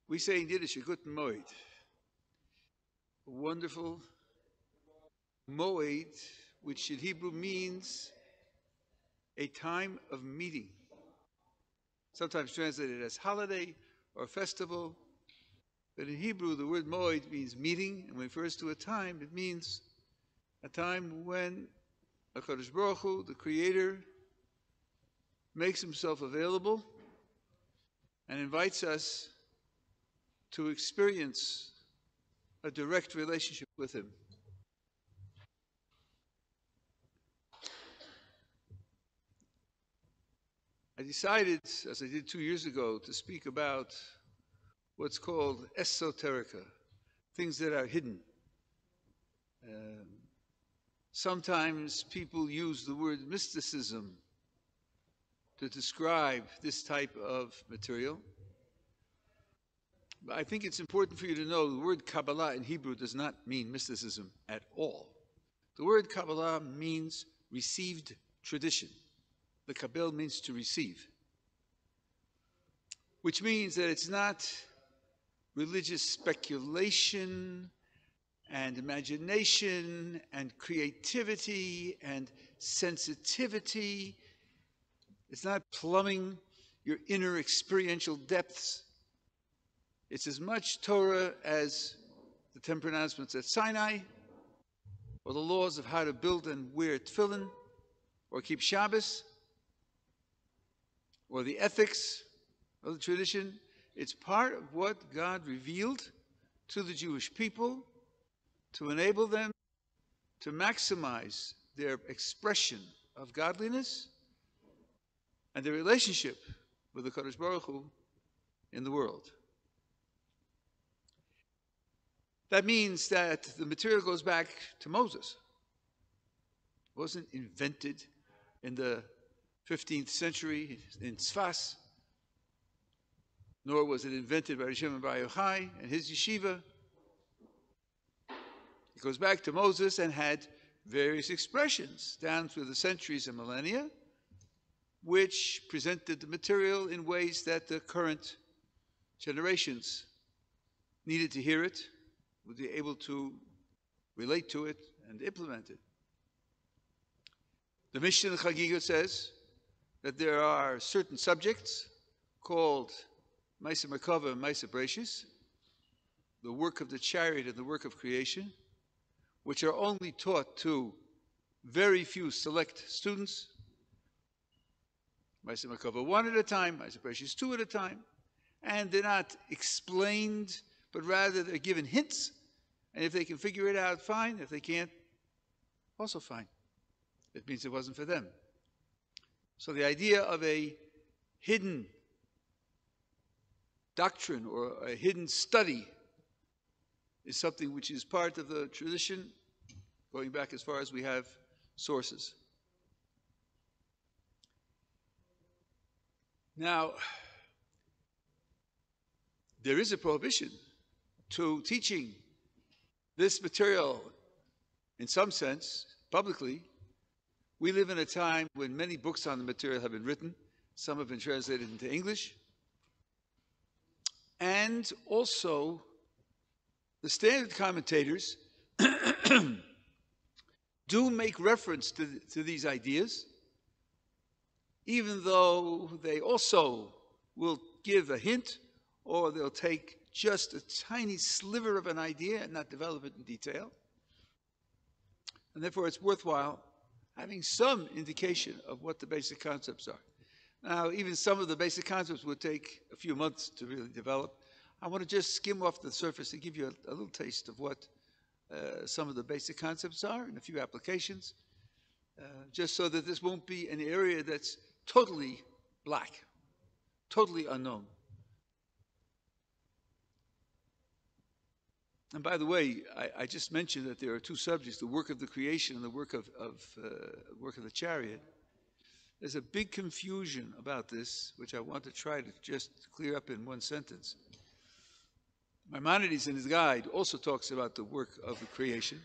We say in Yiddish, a guten Moed. A wonderful Moed, which in Hebrew means a time of meeting. Sometimes translated as holiday or festival. But in Hebrew, the word Moed means meeting, and refers to a time. It means a time when HaKadosh Baruch Hu, the Creator, makes himself available and invites us to experience a direct relationship with him. I decided, as I did 2 years ago, to speak about what's called Esoteric, things that are hidden. Sometimes people use the word mysticism to describe this type of material. But I think it's important for you to know the word Kabbalah in Hebrew does not mean mysticism at all. The word Kabbalah means received tradition. The Kabbalah means to receive, which means that it's not religious speculation and imagination and creativity and sensitivity. It's not plumbing your inner experiential depths. It's as much Torah as the 10 pronouncements at Sinai, or the laws of how to build and wear tefillin, or keep Shabbos, or the ethics of the tradition. It's part of what God revealed to the Jewish people to enable them to maximize their expression of godliness and their relationship with the Kadosh Baruch Hu in the world. That means that the material goes back to Moses. It wasn't invented in the 15th century in Tzfas, nor was it invented by Shimon Bar Yochai and his yeshiva. It goes back to Moses and had various expressions down through the centuries and millennia, which presented the material in ways that the current generations needed to hear it, would be able to relate to it and implement it. The Mishnah in Chagiga says that there are certain subjects called Maisa Merkava and Maisa Breshis, the work of the chariot and the work of creation, which are only taught to very few select students. Maisa Merkava 1 at a time, Maisa Breshis 2 at a time, and they're not explained, but rather they're given hints, and if they can figure it out, fine. If they can't, also fine. It means it wasn't for them. So the idea of a hidden doctrine or a hidden study is something which is part of the tradition, going back as far as we have sources. Now, there is a prohibition to teaching this material, in some sense, publicly. We live in a time when many books on the material have been written. Some have been translated into English. And also, the standard commentators do make reference to these ideas, even though they also will give a hint, or they'll take just a tiny sliver of an idea and not develop it in detail. And therefore, it's worthwhile having some indication of what the basic concepts are. Now, even some of the basic concepts would take a few months to really develop. I want to just skim off the surface and give you a little taste of what some of the basic concepts are and a few applications, just so that this won't be an area that's totally black, totally unknown. And by the way, I just mentioned that there are two subjects, the work of the creation and the work of the chariot. There's a big confusion about this, which I want to try to just clear up in one sentence. Maimonides in his guide also talks about the work of the creation.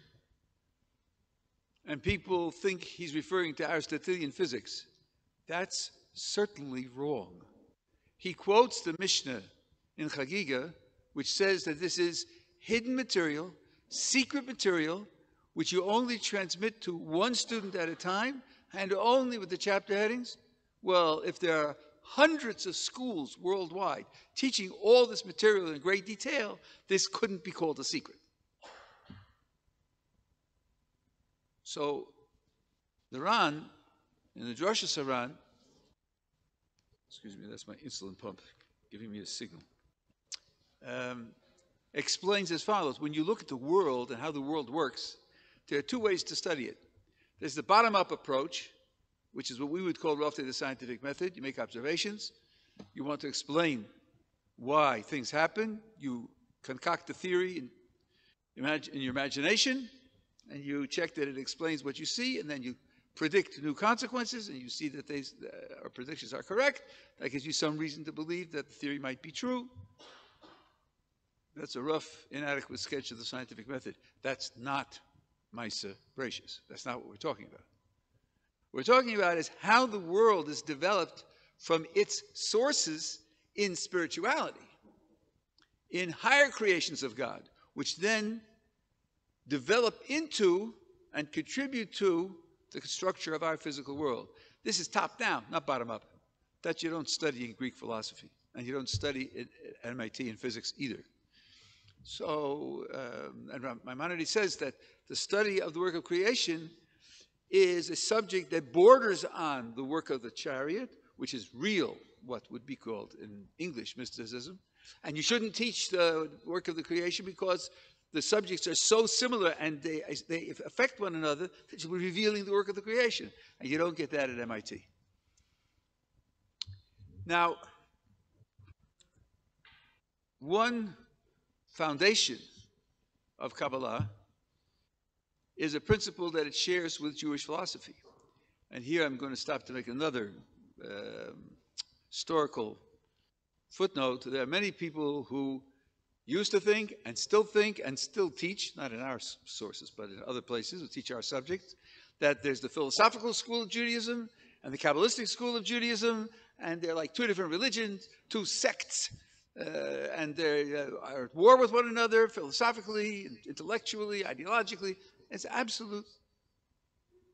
And people think he's referring to Aristotelian physics. That's certainly wrong. He quotes the Mishnah in Chagiga which says that this is hidden material, secret material, which you only transmit to one student at a time, and only with the chapter headings? Well, if there are hundreds of schools worldwide teaching all this material in great detail, this couldn't be called a secret. So, the Ran, in the Drosha Saran, excuse me, that's my insulin pump giving me a signal, explains as follows. When you look at the world and how the world works, there are two ways to study it. There's the bottom-up approach, which is what we would call roughly the scientific method. You make observations. You want to explain why things happen. You concoct a theory in your imagination, and you check that it explains what you see, and then you predict new consequences, and you see that our predictions are correct. That gives you some reason to believe that the theory might be true. That's a rough, inadequate sketch of the scientific method. That's not Maisa Bereshis. That's not what we're talking about. What we're talking about is how the world is developed from its sources in spirituality, in higher creations of God, which then develop into and contribute to the structure of our physical world. This is top down, not bottom up. That you don't study in Greek philosophy, and you don't study at MIT in physics either. So, and Maimonides says that the study of the work of creation is a subject that borders on the work of the chariot, which is real, what would be called in English mysticism. And you shouldn't teach the work of the creation because the subjects are so similar and they affect one another that you're revealing the work of the creation. And you don't get that at MIT. Now, one foundation of Kabbalah is a principle that it shares with Jewish philosophy. And here I'm going to stop to make another historical footnote. There are many people who used to think and still teach, not in our sources, but in other places, who teach our subjects, that there's the philosophical school of Judaism and the Kabbalistic school of Judaism, and they're like two different religions, two sects, and they are at war with one another philosophically, intellectually, ideologically. It's absolute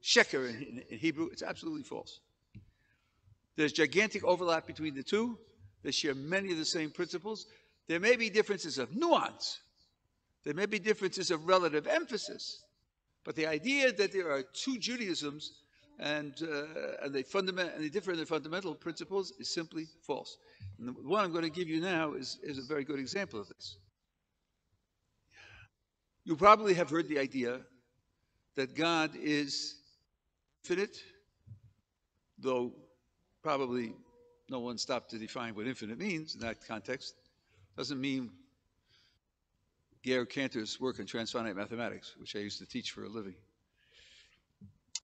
sheker in Hebrew. It's absolutely false. There's gigantic overlap between the two. They share many of the same principles. There may be differences of nuance. There may be differences of relative emphasis. But the idea that there are two Judaisms and they differ in their fundamental principles is simply false. And the one I'm going to give you now is a very good example of this. You probably have heard the idea that God is infinite, though probably no one stopped to define what infinite means in that context. Doesn't mean Georg Cantor's work in transfinite mathematics, which I used to teach for a living.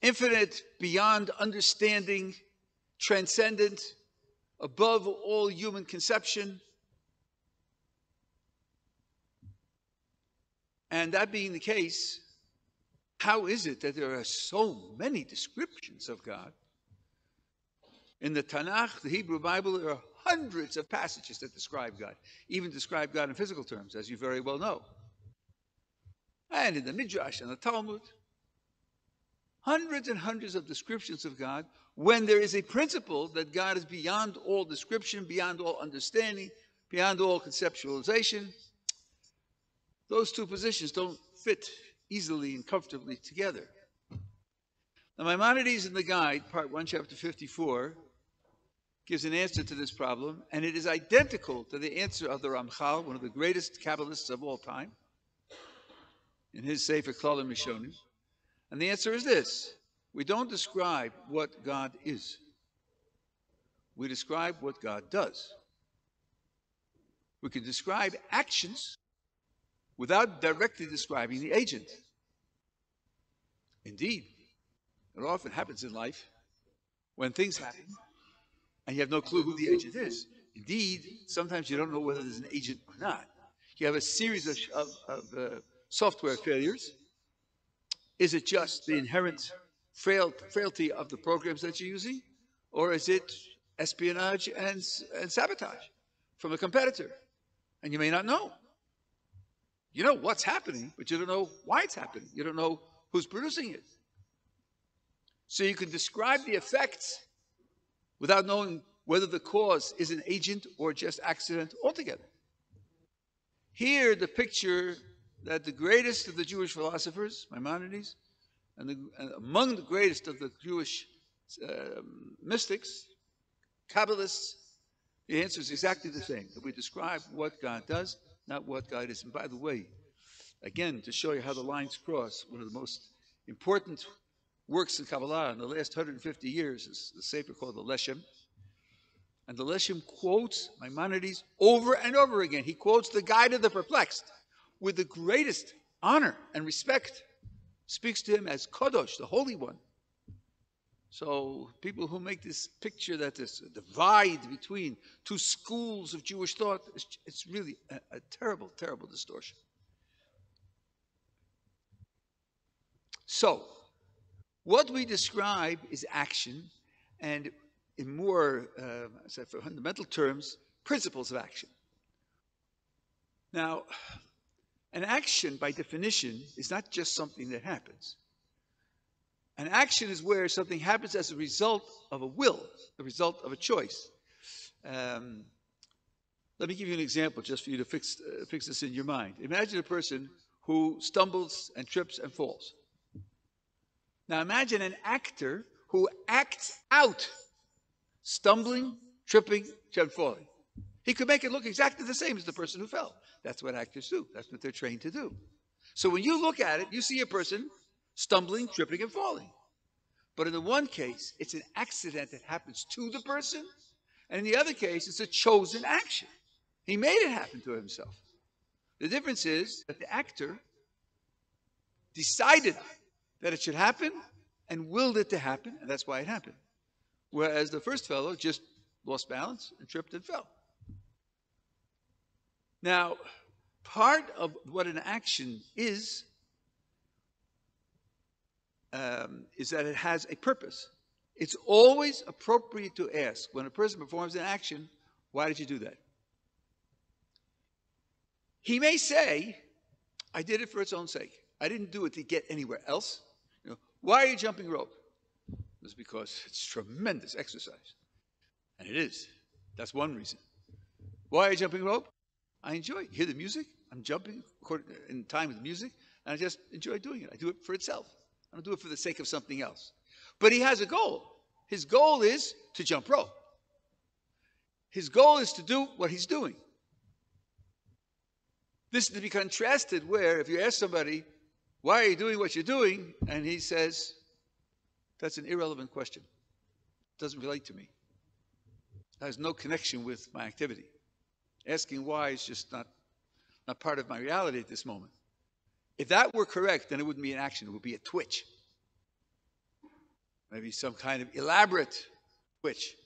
Infinite, beyond understanding, transcendent, above all human conception. And that being the case, how is it that there are so many descriptions of God? In the Tanakh, the Hebrew Bible, there are hundreds of passages that describe God, even describe God in physical terms, as you very well know. And in the Midrash and the Talmud, hundreds and hundreds of descriptions of God, when there is a principle that God is beyond all description, beyond all understanding, beyond all conceptualization. Those two positions don't fit easily and comfortably together. Now, Maimonides in the Guide, Part 1, Chapter 54, gives an answer to this problem, and it is identical to the answer of the Ramchal, one of the greatest Kabbalists of all time, in his Sefer Klalim Rishonim. And the answer is this: we don't describe what God is. We describe what God does. We can describe actions without directly describing the agent. Indeed, it often happens in life when things happen and you have no clue who the agent is. Indeed, sometimes you don't know whether there's an agent or not. You have a series of software failures. Is it just the inherent frailty of the programs that you're using? Or is it espionage and sabotage from a competitor? And you may not know. You know what's happening, but you don't know why it's happening. You don't know who's producing it. So you can describe the effects without knowing whether the cause is an agent or just accident altogether. Here, the picture that the greatest of the Jewish philosophers, Maimonides, and among the greatest of the Jewish mystics, Kabbalists, the answer is exactly the same. That we describe what God does, not what God is. And by the way, again, to show you how the lines cross, one of the most important works in Kabbalah in the last 150 years is the sefer called the Leshem. And the Leshem quotes Maimonides over and over again. He quotes the Guide of the Perplexed with the greatest honor and respect. Speaks to him as Kadosh, the Holy One. So people who make this picture that there's a divide between two schools of Jewish thought, it's really a terrible, terrible distortion. So, what we describe is action, and in more for fundamental terms, principles of action. Now, an action, by definition, is not just something that happens. An action is where something happens as a result of a will, the result of a choice. Let me give you an example just for you to fix this in your mind. Imagine a person who stumbles and trips and falls. Now imagine an actor who acts out stumbling, tripping, and falling. He could make it look exactly the same as the person who fell. That's what actors do. That's what they're trained to do. So when you look at it, you see a person stumbling, tripping, and falling. But in the one case, it's an accident that happens to the person, and in the other case, it's a chosen action. He made it happen to himself. The difference is that the actor decided that it should happen and willed it to happen, and that's why it happened. Whereas the first fellow just lost balance and tripped and fell. Now, part of what an action is that it has a purpose. It's always appropriate to ask, when a person performs an action, why did you do that? He may say, I did it for its own sake. I didn't do it to get anywhere else. You know, why are you jumping rope? It's because it's tremendous exercise. And it is. That's one reason. Why are you jumping rope? I enjoy it. Hear the music. I'm jumping in time with the music, and I just enjoy doing it. I do it for itself. I don't do it for the sake of something else. But he has a goal. His goal is to jump rope. His goal is to do what he's doing. This is to be contrasted where if you ask somebody, why are you doing what you're doing? And he says, that's an irrelevant question. It doesn't relate to me. It has no connection with my activity. Asking why is just not part of my reality at this moment. If that were correct, then it wouldn't be an action. It would be a twitch. Maybe some kind of elaborate twitch.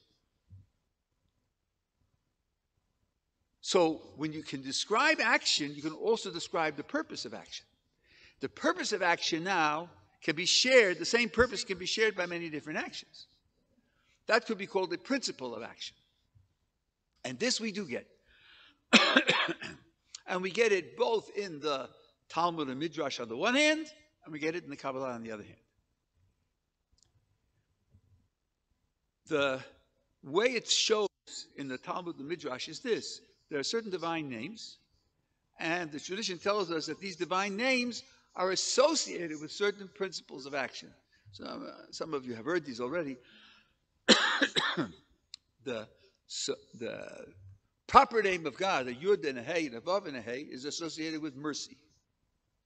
So when you can describe action, you can also describe the purpose of action. The purpose of action now can be shared. The same purpose can be shared by many different actions. That could be called the principle of action. And this we do get. And we get it both in the Talmud and Midrash on the one hand, and we get it in the Kabbalah on the other hand. The way it shows in the Talmud and Midrash is this. There are certain divine names, and the tradition tells us that these divine names are associated with certain principles of action. So, some of you have heard these already. The proper name of God, a Yud and a Hey, and a Vav and a Hey, is associated with mercy.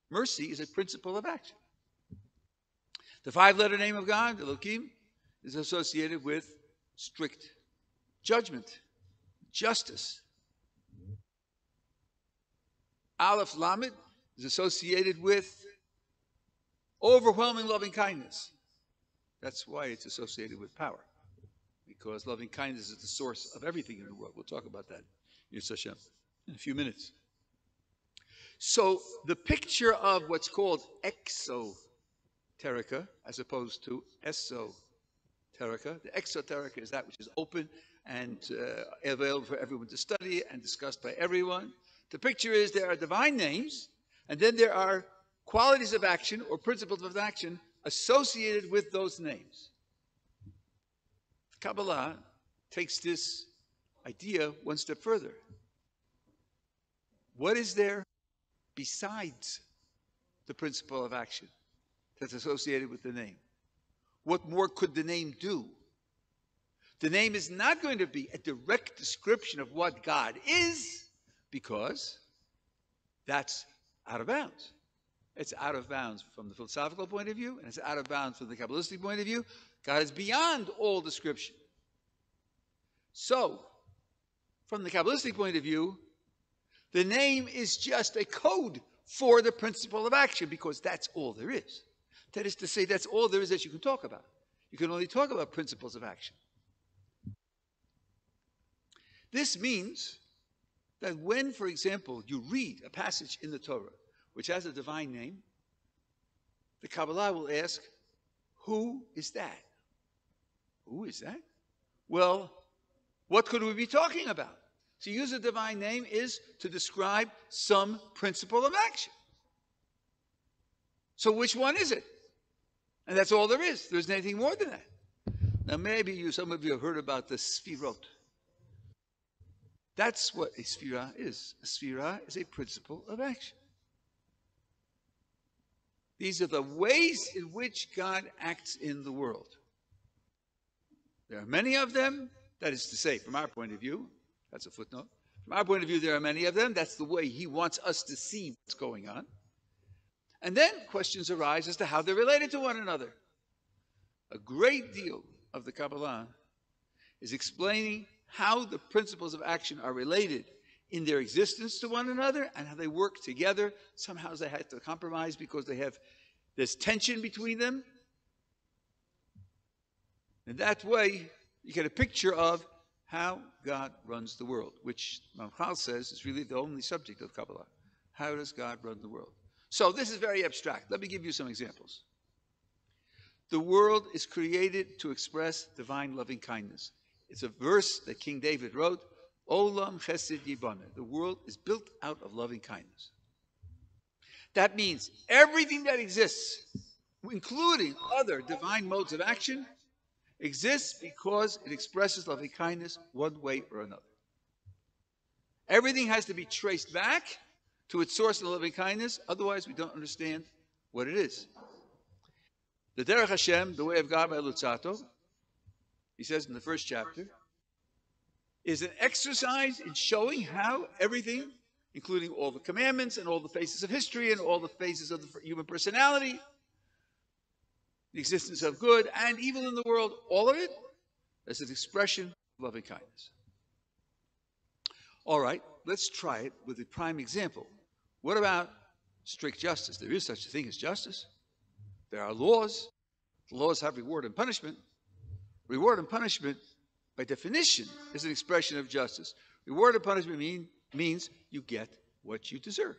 Mercy is a principle of action. The five-letter name of God, Elohim, is associated with strict judgment, justice. Aleph Lamed is associated with overwhelming loving kindness. That's why it's associated with power, because loving kindness is the source of everything in the world. We'll talk about that in a few minutes. So the picture of what's called exoterica as opposed to esoterica. The exoterica is that which is open and available for everyone to study and discussed by everyone. The picture is there are divine names And then there are qualities of action or principles of action associated with those names. Kabbalah takes this idea one step further. What is there besides the principle of action that's associated with the name? What more could the name do? The name is not going to be a direct description of what God is, because that's out of bounds. It's out of bounds from the philosophical point of view, and it's out of bounds from the Kabbalistic point of view. God is beyond all description. So, from the Kabbalistic point of view, the name is just a code for the principle of action, because that's all there is. That is to say, that's all there is that you can talk about. You can only talk about principles of action. This means that when, for example, you read a passage in the Torah which has a divine name, the Kabbalah will ask, who is that? Who is that? Well, what could we be talking about? To use a divine name is to describe some principle of action. So which one is it? And that's all there is. There isn't anything more than that. Now maybe some of you have heard about the Sfirot. That's what a Sfirah is. A Sfirah is a principle of action. These are the ways in which God acts in the world. There are many of them. That is to say, from our point of view, that's a footnote. From our point of view, there are many of them. That's the way he wants us to see what's going on. And then questions arise as to how they're related to one another. A great deal of the Kabbalah is explaining how the principles of action are related in their existence to one another and how they work together. Somehow they have to compromise because there's tension between them. In that way, you get a picture of how God runs the world, which Mamchal says is really the only subject of Kabbalah. How does God run the world? So this is very abstract. Let me give you some examples. The world is created to express divine loving kindness. It's a verse that King David wrote, Olam Chesed Yibana. The world is built out of loving kindness. That means everything that exists, including other divine modes of action, exists because it expresses loving kindness one way or another. Everything has to be traced back to its source of loving kindness, otherwise we don't understand what it is. The Derech Hashem, the way of God by Lutzato, he says in the first chapter, is an exercise in showing how everything, including all the commandments and all the phases of history and all the phases of the human personality, the existence of good and evil in the world, all of it is an expression of loving kindness. All right, let's try it with a prime example. What about strict justice? There is such a thing as justice. There are laws. The laws have reward and punishment. Reward and punishment, by definition, is an expression of justice. Reward and punishment means you get what you deserved.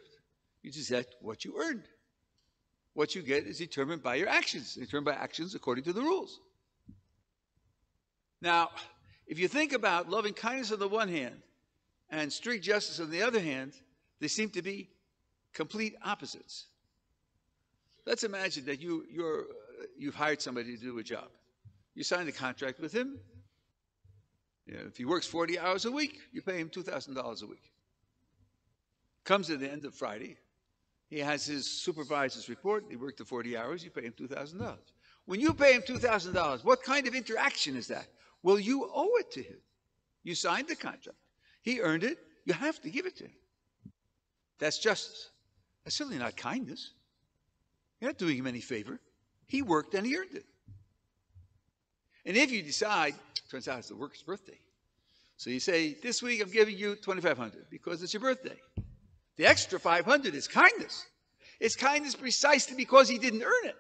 You get what you earned. What you get is determined by your actions, determined by actions according to the rules. Now, if you think about loving kindness on the one hand and strict justice on the other hand, they seem to be complete opposites. Let's imagine that you've hired somebody to do a job. You signed a contract with him. If he works 40 hours a week, you pay him $2,000 a week. Comes to the end of Friday, he has his supervisor's report. He worked the 40 hours, you pay him $2,000. When you pay him $2,000, what kind of interaction is that? Well, you owe it to him. You signed the contract. He earned it. You have to give it to him. That's justice. That's certainly not kindness. You're not doing him any favor. He worked and he earned it. And if you decide, turns out it's the worker's birthday. So you say, this week I'm giving you $2,500 because it's your birthday. The extra $500 is kindness. It's kindness precisely because he didn't earn it,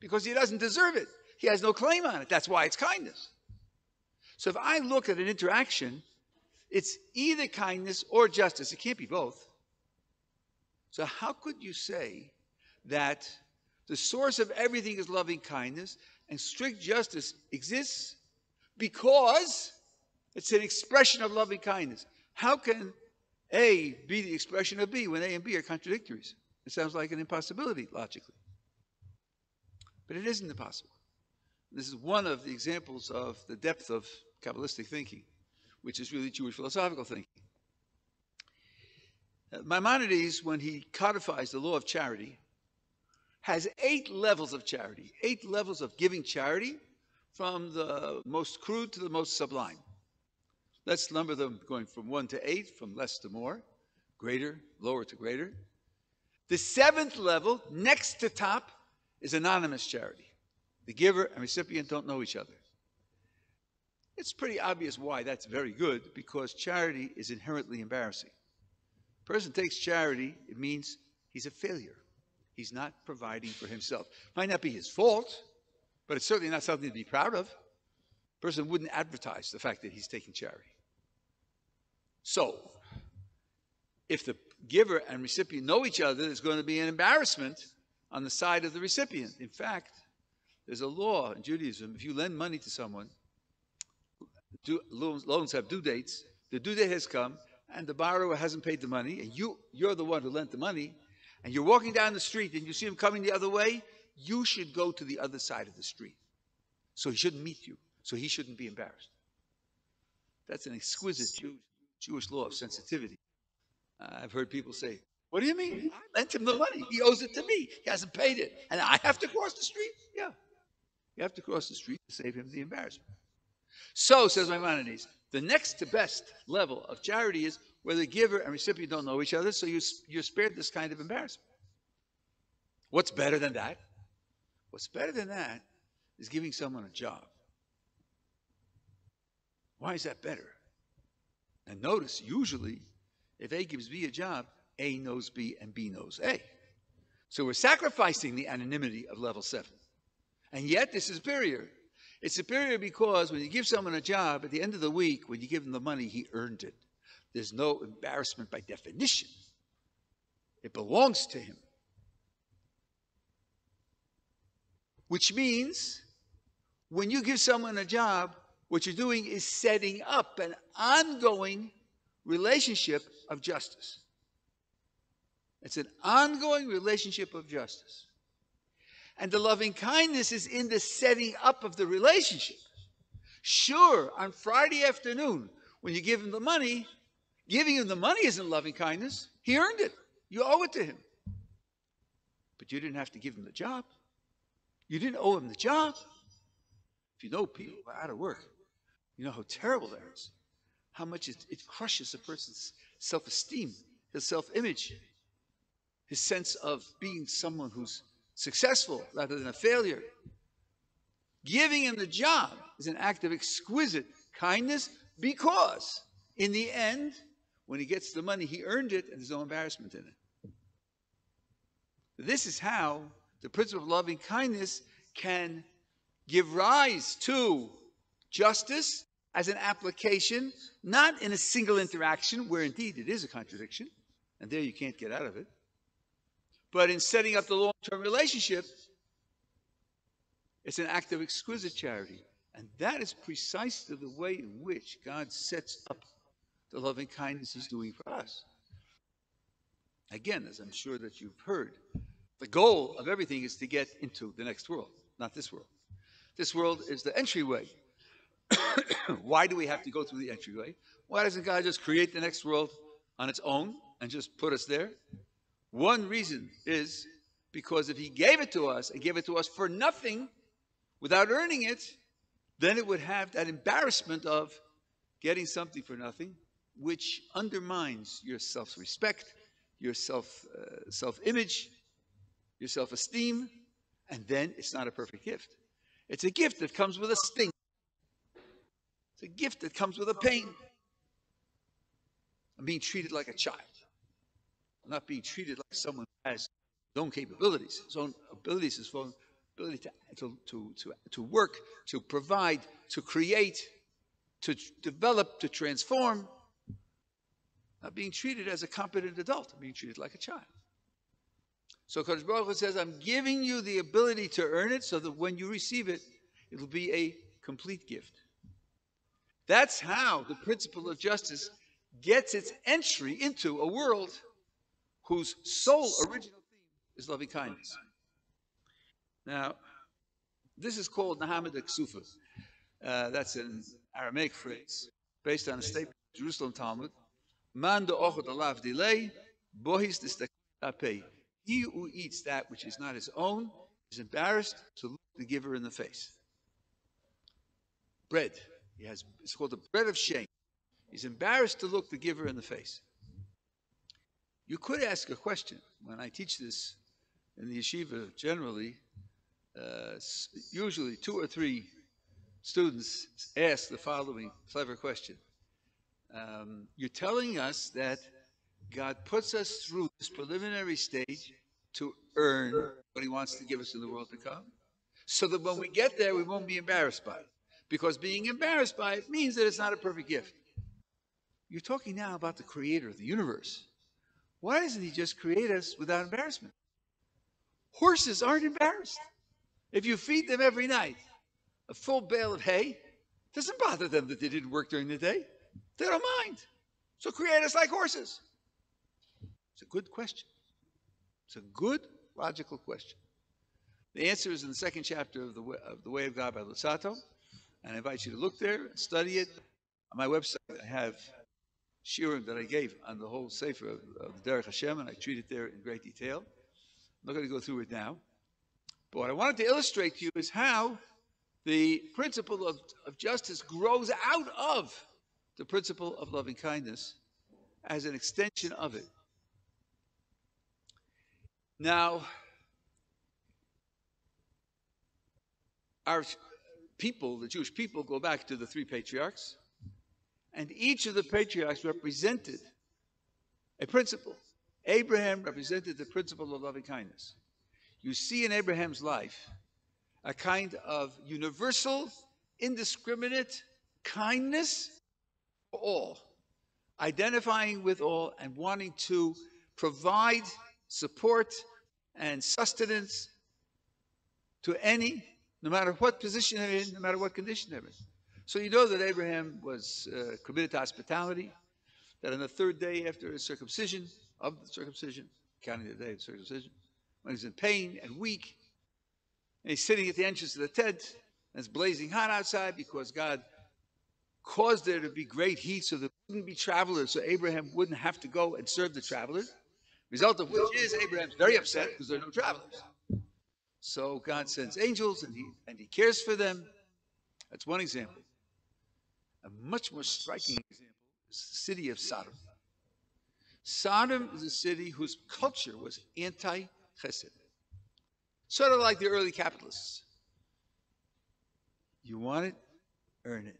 because he doesn't deserve it. He has no claim on it. That's why it's kindness. So if I look at an interaction, it's either kindness or justice. It can't be both. So how could you say that the source of everything is loving kindness and strict justice exists because it's an expression of loving kindness? How can A be the expression of B when A and B are contradictories? It sounds like an impossibility, logically. But it isn't impossible. This is one of the examples of the depth of Kabbalistic thinking, which is really Jewish philosophical thinking. Maimonides, when he codifies the law of charity, has 8 levels of charity, 8 levels of giving charity, from the most crude to the most sublime. Let's number them going from 1 to 8, from less to more, greater, lower to greater. The 7th level, next to top, is anonymous charity. The giver and recipient don't know each other. It's pretty obvious why that's very good, because charity is inherently embarrassing. A person takes charity, it means he's a failure. He's not providing for himself. Might not be his fault, but it's certainly not something to be proud of. A person wouldn't advertise the fact that he's taking charity. So, if the giver and recipient know each other, there's going to be an embarrassment on the side of the recipient. In fact, there's a law in Judaism: if you lend money to someone, loans have due dates, the due date has come, and the borrower hasn't paid the money, and you're the one who lent the money, and you're walking down the street and you see him coming the other way, you should go to the other side of the street. So he shouldn't meet you, so he shouldn't be embarrassed. That's an exquisite Jewish law of sensitivity. I've heard people say, what do you mean? I lent him the money. He owes it to me. He hasn't paid it. And I have to cross the street? Yeah. You have to cross the street to save him the embarrassment. So, says Maimonides, the next to best level of charity is where the giver and recipient don't know each other, so you're spared this kind of embarrassment. What's better than that? What's better than that is giving someone a job. Why is that better? And notice, usually, if A gives B a job, A knows B and B knows A. So we're sacrificing the anonymity of level 7. And yet, this is superior. It's superior because when you give someone a job, at the end of the week, when you give him the money, he earned it. There's no embarrassment by definition. It belongs to him. Which means, when you give someone a job, what you're doing is setting up an ongoing relationship of justice. It's an ongoing relationship of justice. And the loving kindness is in the setting up of the relationship. Sure, on Friday afternoon, when you give him the money, giving him the money isn't loving kindness. He earned it. You owe it to him. But you didn't have to give him the job. You didn't owe him the job. If you know people are out of work, you know how terrible that is. How much it crushes a person's self-esteem, his self-image, his sense of being someone who's successful rather than a failure. Giving him the job is an act of exquisite kindness because, in the end, when he gets the money, he earned it and there's no embarrassment in it. This is how the principle of loving kindness can give rise to justice as an application, not in a single interaction, where indeed it is a contradiction, and there you can't get out of it, but in setting up the long-term relationship. It's an act of exquisite charity. And that is precisely the way in which God sets up the loving kindness he's doing for us. Again, as I'm sure that you've heard, the goal of everything is to get into the next world, not this world. This world is the entryway. Why do we have to go through the entryway? Why doesn't God just create the next world on its own and just put us there? One reason is because if he gave it to us and gave it to us for nothing, without earning it, then it would have that embarrassment of getting something for nothing, which undermines your self-respect, your self-image, your self-esteem, and then it's not a perfect gift. It's a gift that comes with a sting. It's a gift that comes with a pain. I'm being treated like a child. I'm not being treated like someone who has his own capabilities, his own abilities, his own ability to work, to provide, to create, to develop, to transform. Not being treated as a competent adult. I'm being treated like a child. So Kadosh Baruch Hu says, I'm giving you the ability to earn it so that when you receive it, it'll be a complete gift. That's how the principle of justice gets its entry into a world whose sole original theme is loving kindness. Now, this is called Nahamad Ksufa. That's an Aramaic phrase based on a statement of Jerusalem Talmud. Man de'ochot alav delay, bohis distakapei. He who eats that which is not his own is embarrassed to look the giver in the face. Bread. It's called the bread of shame. He's embarrassed to look the giver in the face. You could ask a question. When I teach this in the yeshiva, generally, usually 2 or 3 students ask the following clever question. You're telling us that God puts us through this preliminary stage to earn what he wants to give us in the world to come, so that when we get there, we won't be embarrassed by it. Because being embarrassed by it means that it's not a perfect gift. You're talking now about the creator of the universe. Why doesn't he just create us without embarrassment? Horses aren't embarrassed. If you feed them every night a full bale of hay, it doesn't bother them that they didn't work during the day. They don't mind. So create us like horses. It's a good question. It's a good, logical question. The answer is in the 2nd chapter of the Way of God by Lusato. And I invite you to look there and study it. On my website, I have shiurim that I gave on the whole Sefer of the Derech Hashem, and I treat it there in great detail. I'm not going to go through it now. But what I wanted to illustrate to you is how the principle of justice grows out of the principle of loving kindness as an extension of it. Now, our people, the Jewish people, go back to the 3 patriarchs, and each of the patriarchs represented a principle. Abraham represented the principle of loving kindness. You see in Abraham's life a kind of universal, indiscriminate kindness for all, identifying with all and wanting to provide support and sustenance to any, no matter what position they're in, no matter what condition they're in. So you know that Abraham was committed to hospitality, that on the 3rd day after his circumcision, counting the day of circumcision, when he's in pain and weak, and he's sitting at the entrance of the tent, and it's blazing hot outside because God caused there to be great heat so there wouldn't be travelers, so Abraham wouldn't have to go and serve the travelers. Result of which is Abraham's very upset because there are no travelers. So God sends angels and he cares for them. That's one example. A much more striking example is the city of Sodom. Sodom is a city whose culture was anti-chesed. Sort of like the early capitalists. You want it? Earn it.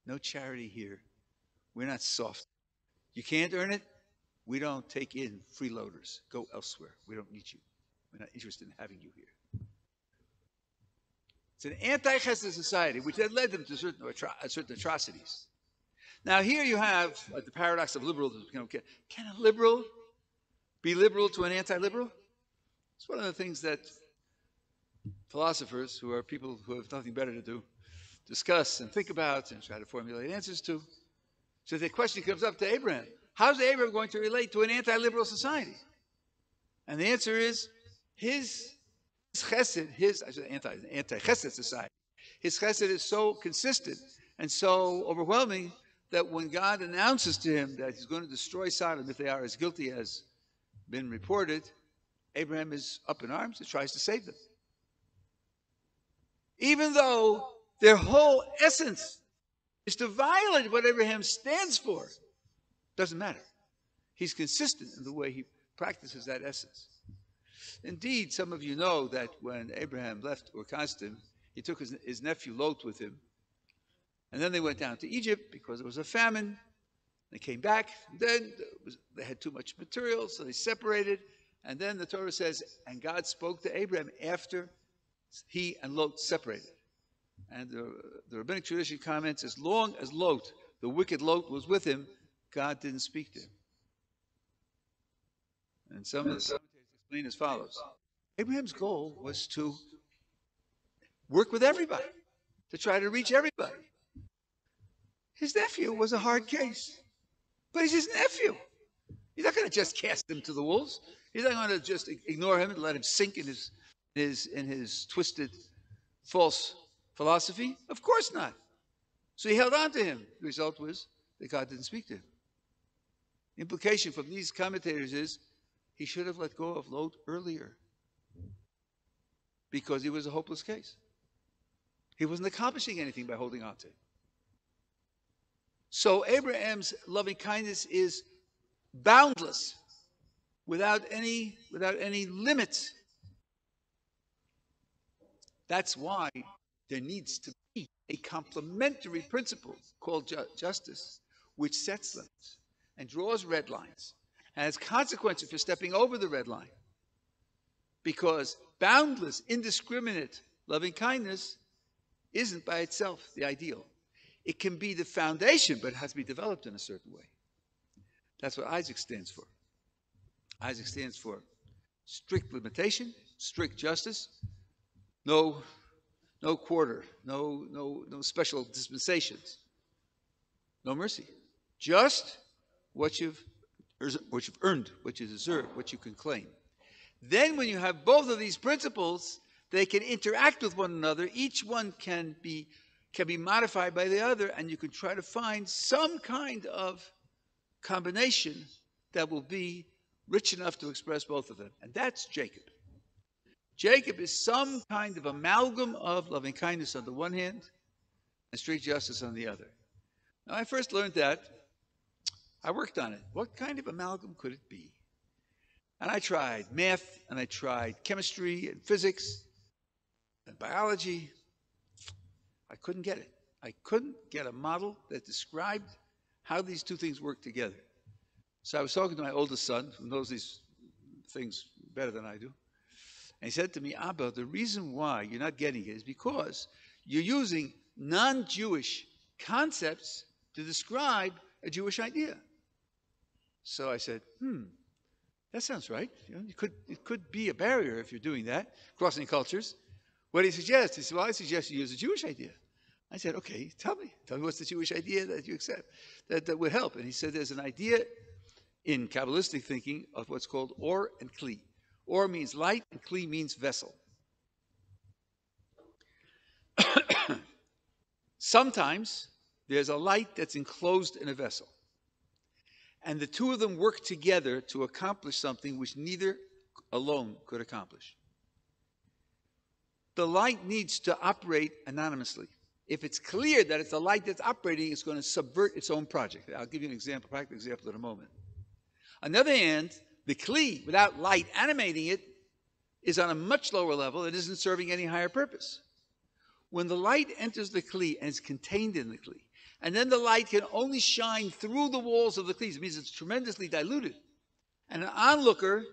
No charity here. We're not soft. You can't earn it? We don't take in freeloaders. Go elsewhere. We don't need you. We're not interested in having you here. It's an anti-chesed society, which then led them to certain atrocities. Now here you have the paradox of liberalism. Can a liberal be liberal to an anti-liberal? It's one of the things that philosophers, who are people who have nothing better to do, discuss and think about and try to formulate answers to. So the question comes up to Abraham. How's Abraham going to relate to an anti-liberal society? And the answer is his chesed, anti-chesed society. His chesed is so consistent and so overwhelming that when God announces to him that he's going to destroy Sodom if they are as guilty as been reported, Abraham is up in arms and tries to save them. Even though their whole essence is to violate what Abraham stands for, doesn't matter. He's consistent in the way he practices that essence. Indeed, some of you know that when Abraham left Ur Kasdim, he took his nephew Lot with him. And then they went down to Egypt because there was a famine. They came back. Then they had too much material, so they separated. And then the Torah says, and God spoke to Abraham after he and Lot separated. And the rabbinic tradition comments, as long as Lot, the wicked Lot, was with him, God didn't speak to him. And some of the commentators explain as follows. Abraham's goal was to work with everybody, to try to reach everybody. His nephew was a hard case, but he's his nephew. He's not going not just cast him to the wolves. He's not going to just ignore him and let him sink in his twisted, false philosophy. Of course not. So he held on to him. The result was that God didn't speak to him. The implication from these commentators is he should have let go of Lot earlier because he was a hopeless case. He wasn't accomplishing anything by holding on to him. So Abraham's loving kindness is boundless, without any limits. That's why there needs to be a complementary principle called justice, which sets limits and draws red lines and has consequences for stepping over the red line. Because boundless, indiscriminate loving kindness isn't by itself the ideal. It can be the foundation, but it has to be developed in a certain way. That's what Isaac stands for. Isaac stands for strict limitation, strict justice, no quarter, no special dispensations, no mercy. Just what you've earned, what you deserve, what you can claim. Then when you have both of these principles, they can interact with one another. Each one can be modified by the other, and you can try to find some kind of combination that will be rich enough to express both of them. And that's Jacob. Jacob is some kind of amalgam of loving kindness on the one hand and strict justice on the other. Now, I first learned that. I worked on it. What kind of amalgam could it be? And I tried math, and I tried chemistry and physics and biology. I couldn't get it. I couldn't get a model that described how these two things work together. So I was talking to my oldest son, who knows these things better than I do. And he said to me, Abba, the reason why you're not getting it is because you're using non-Jewish concepts to describe a Jewish idea. So I said, that sounds right. You know, it could be a barrier if you're doing that, crossing cultures. What do you suggest? He said, well, I suggest you use a Jewish idea. I said, okay, tell me what's the Jewish idea that you accept, that would help. And he said there's an idea in Kabbalistic thinking of what's called Ohr and Kli. Ohr means light, and Kli means vessel. Sometimes there's a light that's enclosed in a vessel. And the two of them work together to accomplish something which neither alone could accomplish. The light needs to operate anonymously. If it's clear that it's the light that's operating, it's going to subvert its own project. I'll give you an example, practical example in a moment. On the other hand, the Kli, without light animating it, is on a much lower level. It isn't serving any higher purpose. When the light enters the Kli and is contained in the Kli, and then the light can only shine through the walls of the Kli, it means it's tremendously diluted. And an onlooker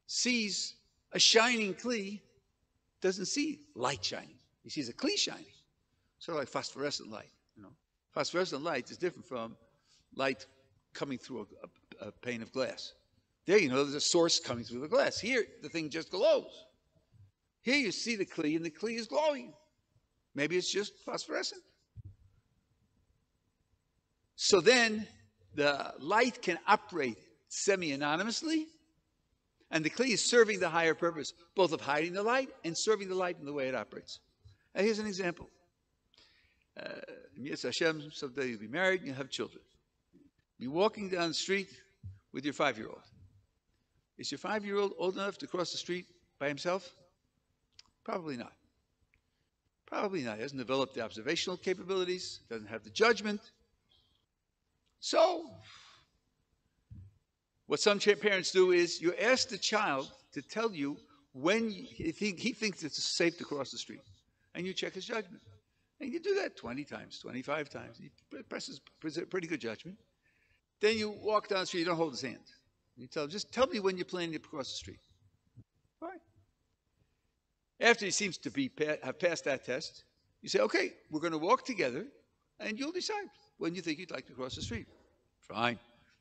sees a shining Kli, doesn't see light shining. He sees a Kli shining. Sort of like phosphorescent light. You know, phosphorescent light is different from light coming through a pane of glass. There, you know, there's a source coming through the glass. Here, the thing just glows. Here, you see the Kli, and the Kli is glowing. Maybe it's just phosphorescent. So then, the light can operate semi-anonymously, and the Kli is serving the higher purpose, both of hiding the light and serving the light in the way it operates. Now, here's an example. Yes, Hashem, someday you'll be married and you'll have children. You're walking down the street with your 5-year-old. Is your 5-year-old old enough to cross the street by himself? Probably not. Probably not. He hasn't developed the observational capabilities, doesn't have the judgment. So, what some parents do is you ask the child to tell you when he thinks it's safe to cross the street. And you check his judgment. And you do that 20 times, 25 times. He presses pretty good judgment. Then you walk down the street, you don't hold his hand. You tell him, just tell me when you're planning to cross the street. Fine. After he seems to have passed that test, you say, okay, we're going to walk together, and you'll decide when you think you'd like to cross the street. Fine.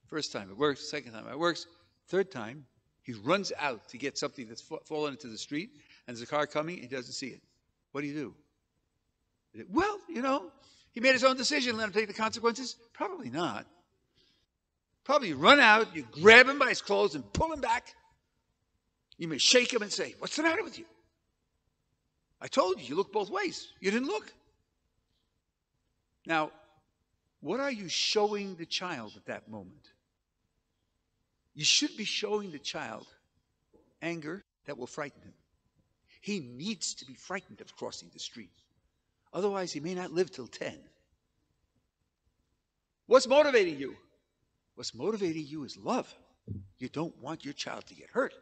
First time it works, second time it works. Third time, he runs out to get something that's fallen into the street, and there's a car coming, and he doesn't see it. What do you do? Well, you know, he made his own decision. Let him take the consequences? Probably not. Probably run out, you grab him by his clothes and pull him back. You may shake him and say, "What's the matter with you? I told you, you look both ways. You didn't look." Now, what are you showing the child at that moment? You should be showing the child anger that will frighten him. He needs to be frightened of crossing the street. Otherwise, he may not live till 10. What's motivating you? What's motivating you is love. You don't want your child to get hurt.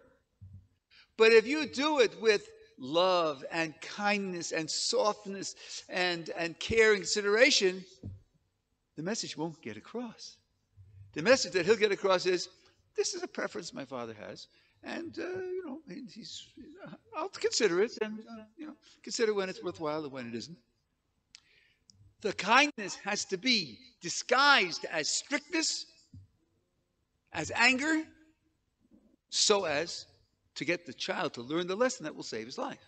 But if you do it with love and kindness and softness and care and consideration, the message won't get across. The message that he'll get across is, this is a preference my father has, and I'll consider it, and consider when it's worthwhile and when it isn't. The kindness has to be disguised as strictness, as anger, so as to get the child to learn the lesson that will save his life.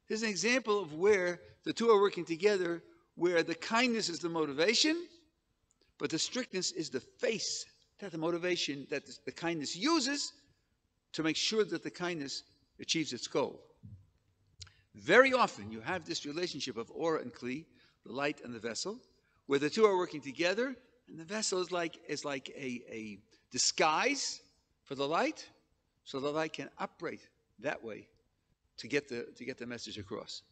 Here's an example of where the two are working together, where the kindness is the motivation, but the strictness is the face that the motivation that the kindness uses to make sure that the kindness achieves its goal. Very often you have this relationship of aura and kli, the light and the vessel, where the two are working together, and the vessel is like a disguise for the light, so the light can operate that way to get the message across.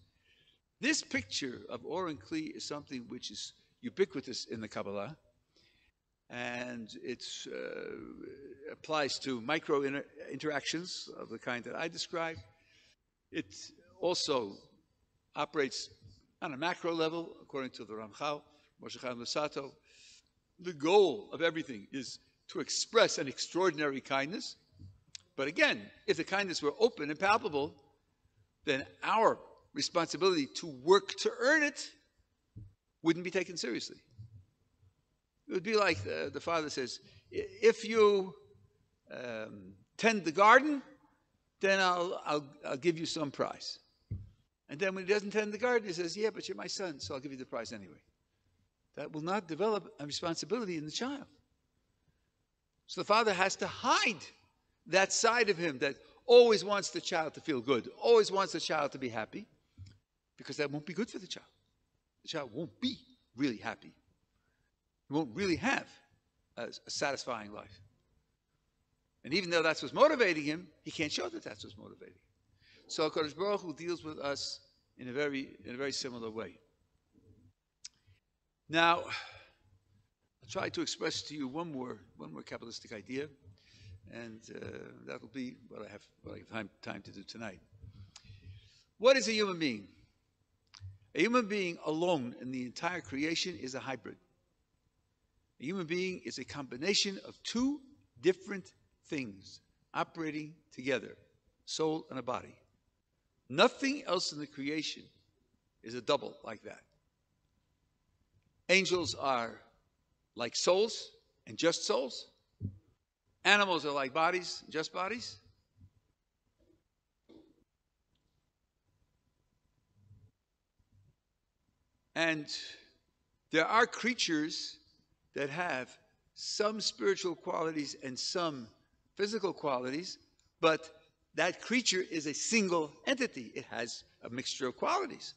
This picture of aura and kli is something which is ubiquitous in the Kabbalah, and it applies to micro interactions of the kind that I described. It also operates on a macro level, according to the Ramchal, Meshech and Lusato. The goal of everything is to express an extraordinary kindness. But again, if the kindness were open and palpable, then our responsibility to work to earn it wouldn't be taken seriously. It would be like the father says, if you tend the garden, then I'll give you some prize. And then when he doesn't tend the garden, he says, yeah, but you're my son, so I'll give you the prize anyway. That will not develop a responsibility in the child. So the father has to hide that side of him that always wants the child to feel good, always wants the child to be happy, because that won't be good for the child. The child won't be really happy. He won't really have a satisfying life. And even though that's what's motivating him, he can't show that that's what's motivating him. So HaKadosh Baruch Hu deals with us in a very similar way. Now, I'll try to express to you one more Kabbalistic idea, and that'll be what I have time to do tonight. What is a human being? A human being alone in the entire creation is a hybrid. A human being is a combination of two different things operating together, soul and a body. Nothing else in the creation is a double like that. Angels are like souls and just souls. Animals are like bodies, just bodies. And there are creatures that have some spiritual qualities and some physical qualities, but that creature is a single entity. It has a mixture of qualities.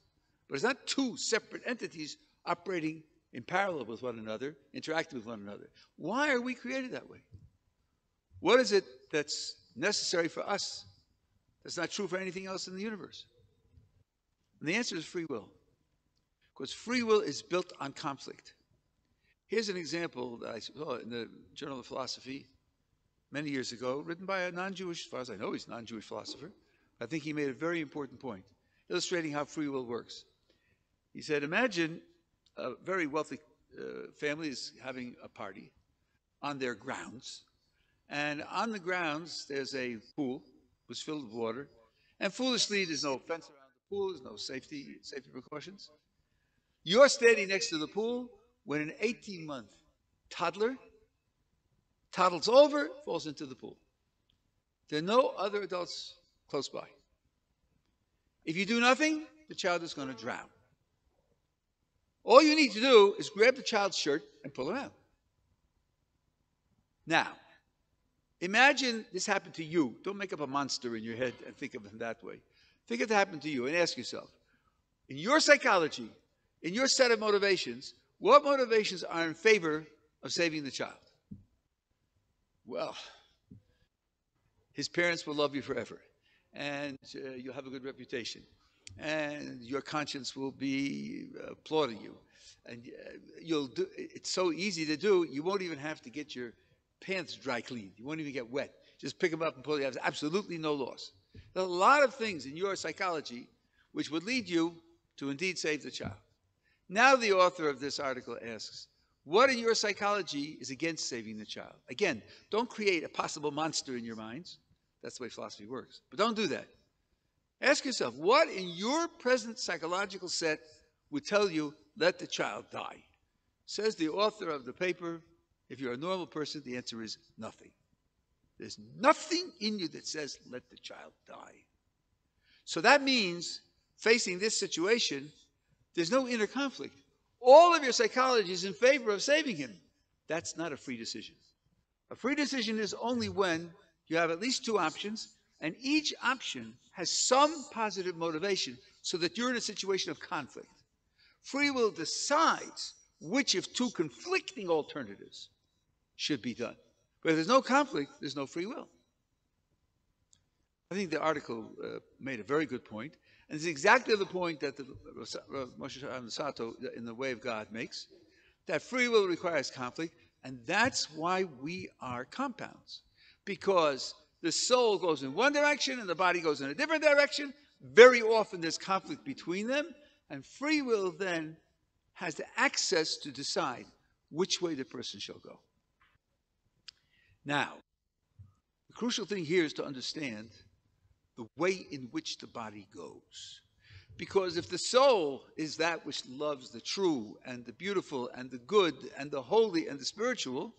But it's not two separate entities operating in parallel with one another, interacting with one another. Why are we created that way? What is it that's necessary for us that's not true for anything else in the universe? And the answer is free will. Because free will is built on conflict. Here's an example that I saw in the Journal of Philosophy many years ago, written by a non-Jewish, as far as I know, he's a non-Jewish philosopher. I think he made a very important point, illustrating how free will works. He said, imagine a very wealthy family is having a party on their grounds. And on the grounds, there's a pool was filled with water. And foolishly, there's no fence around the pool, there's no safety precautions. You're standing next to the pool when an 18-month toddler toddles over, falls into the pool. There are no other adults close by. If you do nothing, the child is going to drown. All you need to do is grab the child's shirt and pull him out. Now, imagine this happened to you. Don't make up a monster in your head and think of him that way. Think if it happened to you and ask yourself, in your psychology, in your set of motivations, what motivations are in favor of saving the child? Well, his parents will love you forever, and you'll have a good reputation, and your conscience will be applauding you, and you'll do. It's so easy to do. You won't even have to get your pants dry cleaned. You won't even get wet. Just pick them up and pull them. There's absolutely no loss. There are a lot of things in your psychology which would lead you to indeed save the child. Now the author of this article asks, what in your psychology is against saving the child? Again, don't create a possible monster in your minds. That's the way philosophy works. But don't do that. Ask yourself, what in your present psychological set would tell you, let the child die? Says the author of the paper, if you're a normal person, the answer is nothing. There's nothing in you that says, let the child die. So that means, facing this situation, there's no inner conflict. All of your psychology is in favor of saving him. That's not a free decision. A free decision is only when you have at least two options, and each option has some positive motivation so that you're in a situation of conflict. Free will decides which of two conflicting alternatives should be done. But if there's no conflict, there's no free will. I think the article made a very good point, and it's exactly the point that the Hoshana Sato in the Way of God makes, that free will requires conflict, and that's why we are compounds. Because the soul goes in one direction and the body goes in a different direction. Very often there's conflict between them, and free will then has the access to decide which way the person shall go. Now, the crucial thing here is to understand the way in which the body goes. Because if the soul is that which loves the true and the beautiful and the good and the holy and the spiritual,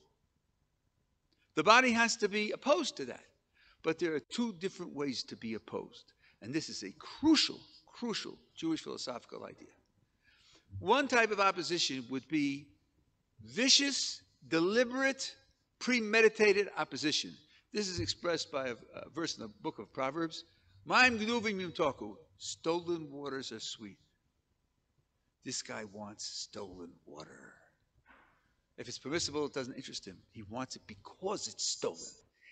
the body has to be opposed to that. But there are two different ways to be opposed. And this is a crucial Jewish philosophical idea. One type of opposition would be vicious, deliberate, premeditated opposition. This is expressed by a verse in the book of Proverbs. Ma'im gnuvim yimtoku. Stolen waters are sweet. This guy wants stolen water. If it's permissible, it doesn't interest him. He wants it because it's stolen.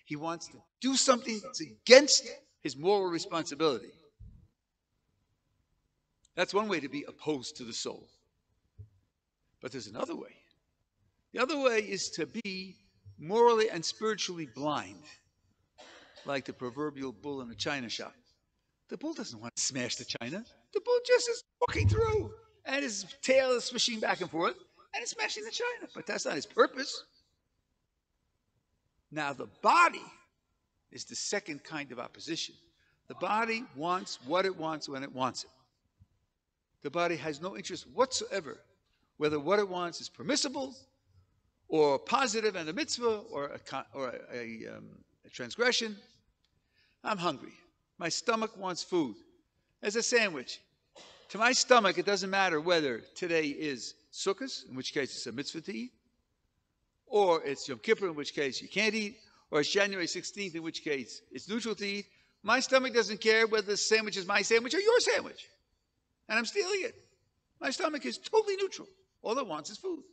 He wants to do something that's against his moral responsibility. That's one way to be opposed to the soul. But there's another way. The other way is to be morally and spiritually blind, like the proverbial bull in a china shop. The bull doesn't want to smash the china. The bull just is walking through, and his tail is swishing back and forth, and it's smashing the china. But that's not his purpose. Now, the body is the second kind of opposition. The body wants what it wants when it wants it. The body has no interest whatsoever whether what it wants is permissible or positive and a mitzvah or a transgression. I'm hungry. My stomach wants food. As a sandwich. To my stomach, it doesn't matter whether today is Sukkot, in which case it's a mitzvah to eat, or it's Yom Kippur, in which case you can't eat, or it's January 16th, in which case it's neutral to eat. My stomach doesn't care whether the sandwich is my sandwich or your sandwich. And I'm stealing it. My stomach is totally neutral. All it wants is food.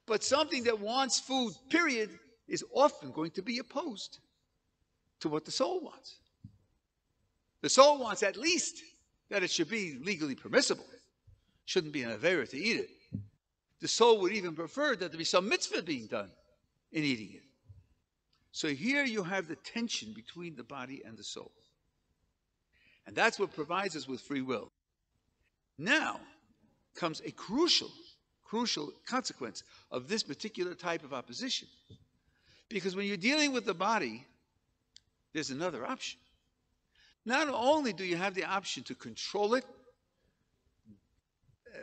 But something that wants food, period, is often going to be opposed to what the soul wants. The soul wants at least that it should be legally permissible. Shouldn't be an avera to eat it. The soul would even prefer that there be some mitzvah being done in eating it. So here you have the tension between the body and the soul. And that's what provides us with free will. Now comes a crucial consequence of this particular type of opposition. Because when you're dealing with the body, there's another option. Not only do you have the option to control it,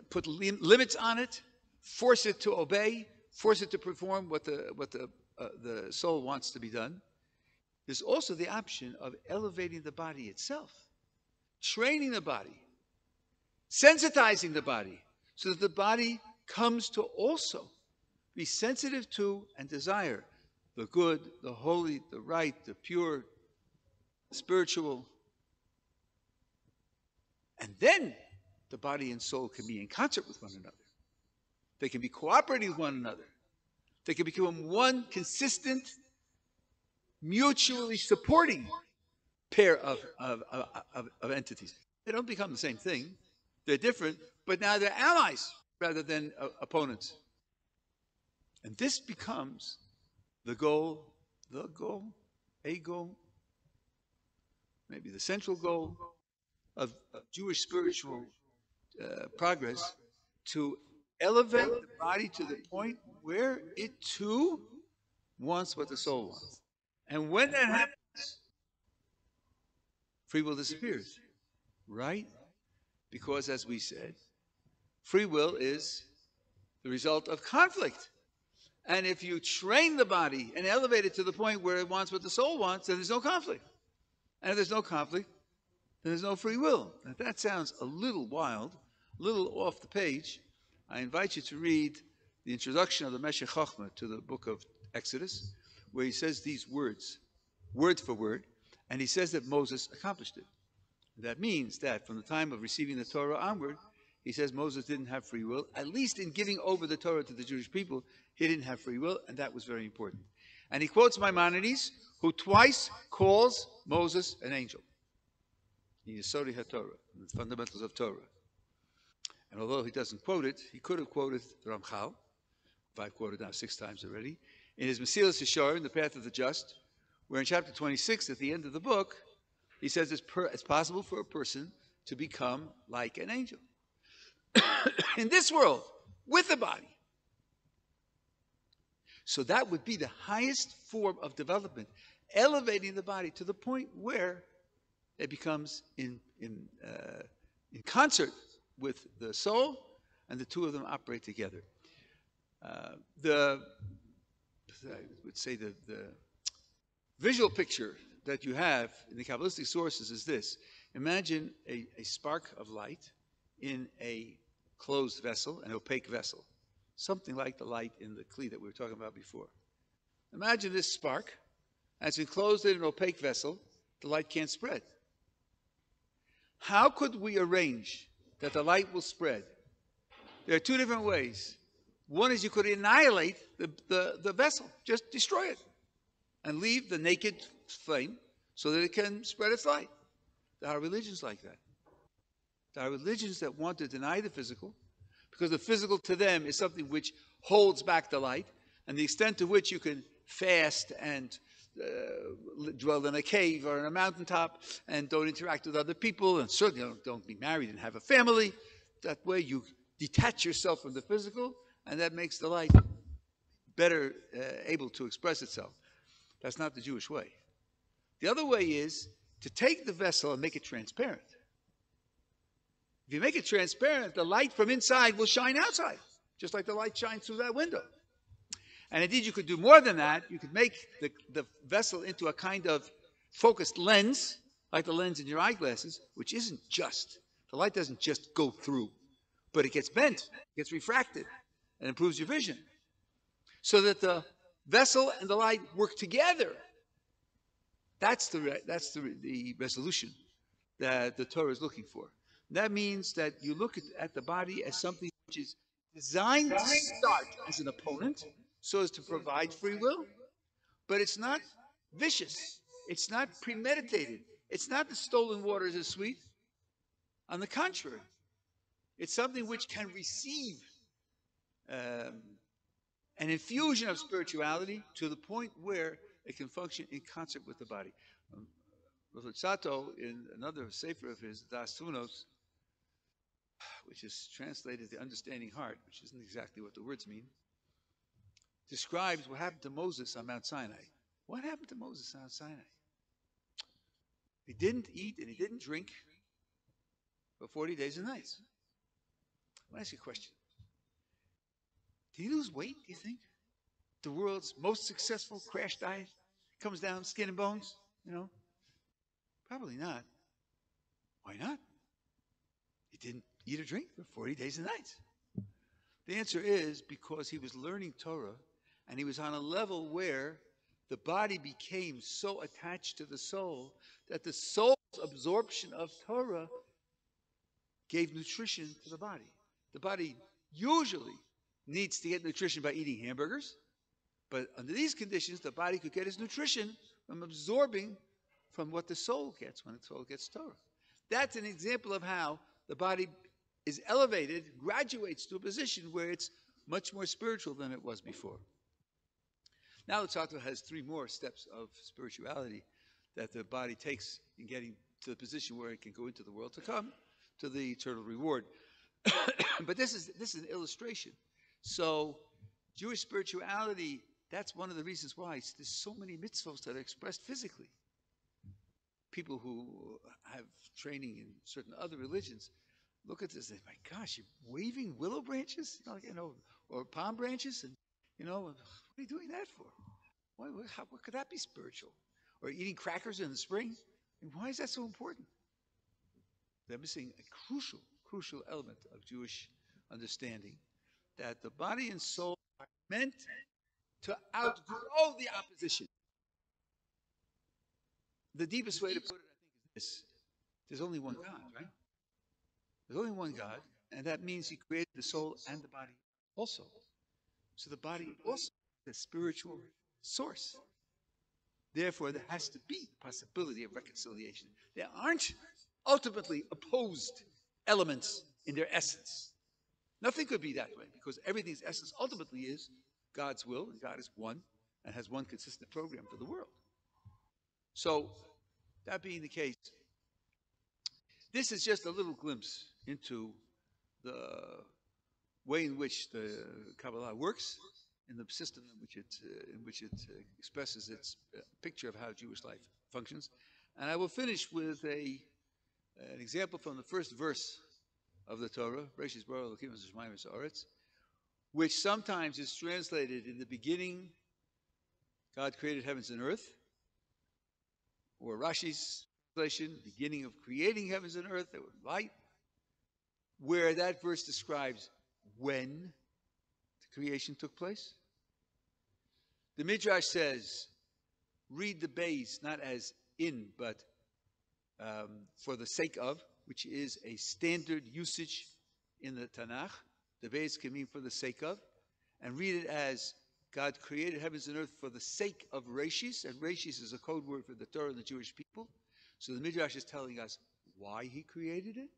put limits on it, force it to obey, force it to perform what the soul wants to be done, there's also the option of elevating the body itself, training the body, sensitizing the body, so that the body comes to also be sensitive to and desire the good, the holy, the right, the pure, the spiritual. And then the body and soul can be in concert with one another. They can be cooperating with one another. They can become one consistent, mutually supporting pair of entities. They don't become the same thing. They're different, but now they're allies rather than opponents. And this becomes a goal, maybe the central goal of Jewish spiritual progress, to elevate the body to the point where it too wants what the soul wants. And when that happens, free will disappears, right? Because, as we said, free will is the result of conflict. And if you train the body and elevate it to the point where it wants what the soul wants, then there's no conflict. And if there's no conflict, then there's no free will. Now, if that sounds a little wild, a little off the page, I invite you to read the introduction of the Meshech to the book of Exodus, where he says these words, word for word, and he says that Moses accomplished it. That means that from the time of receiving the Torah onward, he says Moses didn't have free will. At least in giving over the Torah to the Jewish people, he didn't have free will, and that was very important. And he quotes Maimonides, who twice calls Moses an angel. In Yesodiha Torah, the fundamentals of Torah. And although he doesn't quote it, he could have quoted the Ramchal, if I've quoted now 6 times already, in his Mesilas Yesharim, The Path of the Just, where in chapter 26, at the end of the book, he says it's possible for a person to become like an angel. In this world, with the body. So that would be the highest form of development, elevating the body to the point where it becomes in concert with the soul, and the two of them operate together. I would say the visual picture that you have in the Kabbalistic sources is this. Imagine a spark of light in a closed vessel, an opaque vessel, something like the light in the Kli that we were talking about before. Imagine this spark, as enclosed in an opaque vessel, the light can't spread. How could we arrange that the light will spread? There are 2 different ways. One is you could annihilate the vessel, just destroy it, and leave the naked flame so that it can spread its light. There are religions like that. There are religions that want to deny the physical, because the physical to them is something which holds back the light, and the extent to which you can fast and dwell in a cave or on a mountaintop and don't interact with other people, and certainly don't be married and have a family. That way you detach yourself from the physical, and that makes the light better able to express itself. That's not the Jewish way. The other way is to take the vessel and make it transparent. If you make it transparent, the light from inside will shine outside, just like the light shines through that window. And indeed, you could do more than that. You could make the vessel into a kind of focused lens, like the lens in your eyeglasses, which isn't just. The light doesn't just go through, but it gets bent, gets refracted, and improves your vision. So that the vessel and the light work together. That's the resolution that the Torah is looking for. That means that you look at the body as something which is designed to start as an opponent, so as to provide free will, but it's not vicious. It's not premeditated. It's not the stolen waters is sweet. On the contrary, it's something which can receive an infusion of spirituality to the point where it can function in concert with the body. Rabbi Sato, in another sefer of his, Das Tunos, which is translated the understanding heart, which isn't exactly what the words mean, describes what happened to Moses on Mount Sinai. What happened to Moses on Mount Sinai? He didn't eat and he didn't drink for 40 days and nights. I want to ask you a question. Did he lose weight, do you think? The world's most successful crash diet comes down skin and bones, Probably not. Why not? He didn't eat or drink for 40 days and nights. The answer is because he was learning Torah, and he was on a level where the body became so attached to the soul that the soul's absorption of Torah gave nutrition to the body. The body usually needs to get nutrition by eating hamburgers, but under these conditions, the body could get its nutrition from absorbing from what the soul gets when the soul gets Torah. That's an example of how the body is elevated, graduates to a position where it's much more spiritual than it was before. Now the Torah has three more steps of spirituality that the body takes in getting to the position where it can go into the world to come, to the eternal reward. But this is an illustration. So Jewish spirituality, that's one of the reasons why there's so many mitzvahs that are expressed physically. People who have training in certain other religions look at this and say, my gosh, you're waving willow branches, or palm branches, and what are you doing that for? What could that be spiritual? Or eating crackers in the spring? And why is that so important? They're missing a crucial element of Jewish understanding, that the body and soul are meant to outgrow the opposition. The deepest way to put it, I think, is this. There's only one God, right? There's only one God, and that means He created the soul and the body also. So the body also is a spiritual source. Therefore, there has to be the possibility of reconciliation. There aren't ultimately opposed elements in their essence. Nothing could be that way, because everything's essence ultimately is God's will, and God is one and has one consistent program for the world. So, that being the case, this is just a little glimpse into the way in which the Kabbalah works, in the system in which it expresses its picture of how Jewish life functions. And I will finish with an example from the first verse of the Torah, Bereshis bara Elokim hashamayim v'ha'aretz, which sometimes is translated in the beginning, God created heavens and earth, or Rashi's translation, beginning of creating heavens and earth, there was light, where that verse describes when the creation took place. The Midrash says, read the base not as in, but for the sake of, which is a standard usage in the Tanakh. The base can mean for the sake of, and read it as God created heavens and earth for the sake of Reshis, and Reshis is a code word for the Torah and the Jewish people. So the Midrash is telling us why He created it.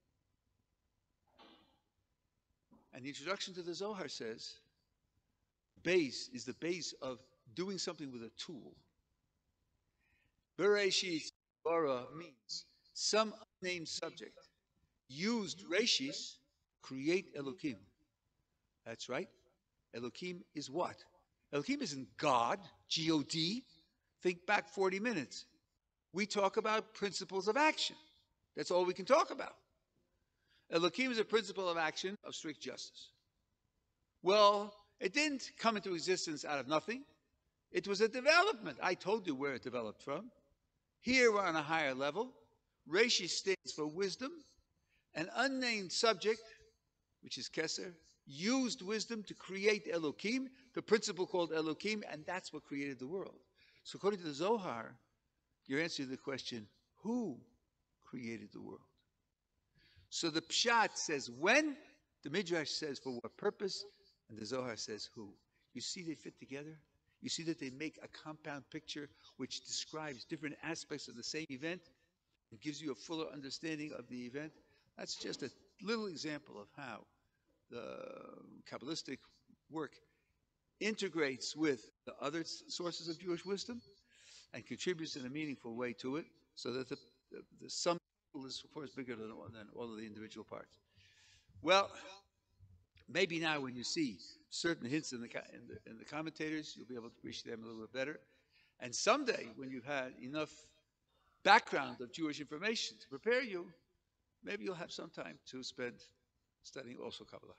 And the introduction to the Zohar says, base is the base of doing something with a tool. Bereshis bara means some unnamed subject used Reshis, create Elokim. That's right. Elokim is what? Elokim isn't God, G-O-D. Think back 40 minutes. We talk about principles of action. That's all we can talk about. Elokim is a principle of action of strict justice. Well, it didn't come into existence out of nothing. It was a development. I told you where it developed from. Here we're on a higher level. Reshi stands for wisdom. An unnamed subject, which is Keser, used wisdom to create Elokim, the principle called Elokim, and that's what created the world. So according to the Zohar, you're answering the question, who created the world? So the Pshat says when, the Midrash says for what purpose, and the Zohar says who. You see they fit together? You see that they make a compound picture which describes different aspects of the same event and gives you a fuller understanding of the event. That's just a little example of how the Kabbalistic work integrates with the other sources of Jewish wisdom and contributes in a meaningful way to it, so that the sum is, of course, bigger than all of the individual parts. Well, maybe now when you see certain hints in the commentators, you'll be able to appreciate them a little bit better. And someday, when you've had enough background of Jewish information to prepare you, maybe you'll have some time to spend studying also Kabbalah.